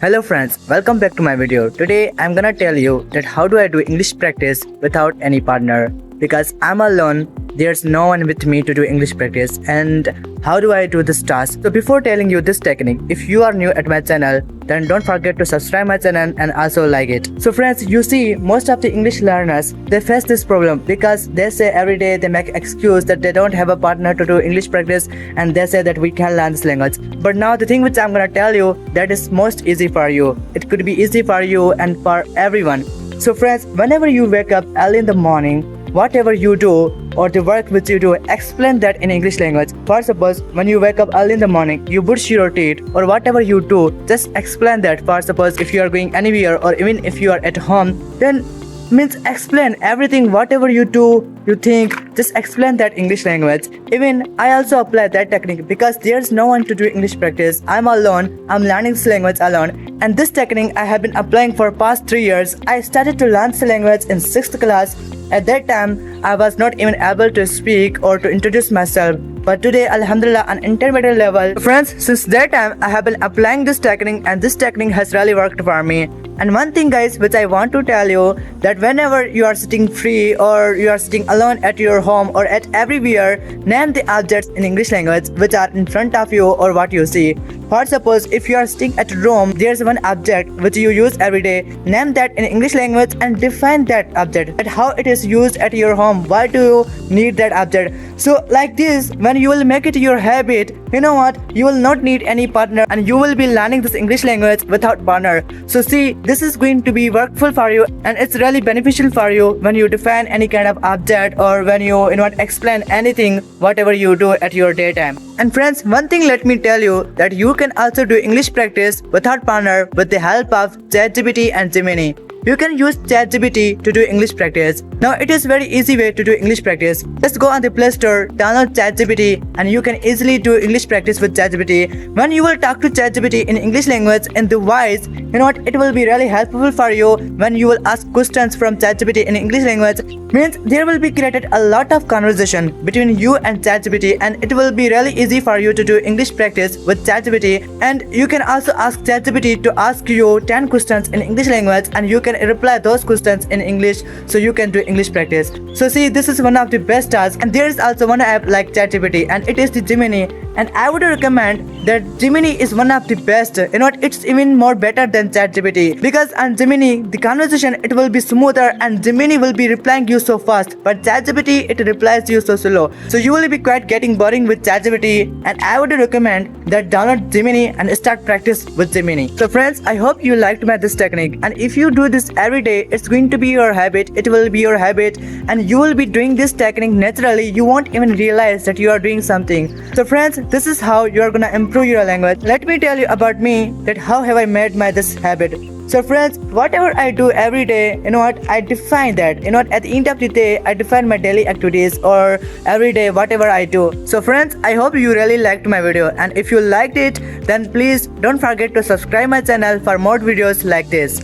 Hello friends, welcome back to my video. Today I'm gonna tell you that how do I do English practice without any partner, because I'm alone. There's no one with me to do English practice, and how do I do this task? So before telling you this technique, if you are new at my channel, then don't forget to subscribe my channel and also like it. So friends, you see most of the English learners, they face this problem because they say every day they make excuse that they don't have a partner to do English practice, and they say that we can learn this language. But now the thing which I'm gonna tell you, that is most easy for you. It could be easy for you and for everyone. So friends, whenever you wake up early in the morning, whatever you do or the work which you do, explain that in English language. For suppose, when you wake up early in the morning, you brush your teeth or whatever you do, just explain that. For suppose, if you are going anywhere or even if you are at home, then means explain everything, whatever you do, you think, just explain that English language. Even I also apply that technique because there's no one to do English practice. I'm alone, I'm learning this language alone, and this technique I have been applying for past 3 years. I started to learn this language in 6th class. At that time, I was not even able to speak or to introduce myself. But today, Alhamdulillah, on intermediate level. Friends, since that time, I have been applying this technique, and this technique has really worked for me. And one thing guys, which I want to tell you, that whenever you are sitting free or you are sitting alone at your home or at everywhere, name the objects in English language which are in front of you or what you see. For suppose, if you are sitting at Rome, there's one object which you use every day. Name that in English language and define that object, and how it is used at your home. Why do you need that object? So like this, when you will make it your habit, you know what? You will not need any partner, and you will be learning this English language without partner. So see, this is going to be workful for you, and it's really beneficial for you when you define any kind of object or when you explain anything, whatever you do at your daytime. And friends, one thing let me tell you, that you can also do English practice without partner with the help of ChatGPT and Gemini. You can use ChatGPT to do English practice. Now it is very easy way to do English practice. Just go on the Play Store, download ChatGPT, and you can easily do English practice with ChatGPT. When you will talk to ChatGPT in English language in the voice, you know what? It will be really helpful for you when you will ask questions from ChatGPT in English language. Means there will be created a lot of conversation between you and ChatGPT, and it will be really easy for you to do English practice with ChatGPT. And you can also ask ChatGPT to ask you 10 questions in English language, and you can reply those questions in English, so you can do English practice. So see, this is one of the best tasks, and there is also one app like ChatGPT, and it is the Gemini. And I would recommend that Gemini is one of the best. You know what? It's even more better than ChatGPT, because on Gemini the conversation, it will be smoother and Gemini will be replying you so fast, but ChatGPT, it replies you so slow. So you will be quite getting boring with ChatGPT, and I would recommend that download Gemini and start practice with Gemini. So friends, I hope you liked this technique, and if you do this every day, it's going to be your habit. It will be your habit, and you will be doing this technique naturally. You won't even realize that you are doing something. So friends, this is how you are gonna improve your language. Let me tell you about me, that how have I made this habit. So friends, whatever I do every day, you know what, I define that. You know what, at the end of the day, I define my daily activities or every day whatever I do. So friends, I hope you really liked my video, and if you liked it, then please don't forget to subscribe my channel for more videos like this.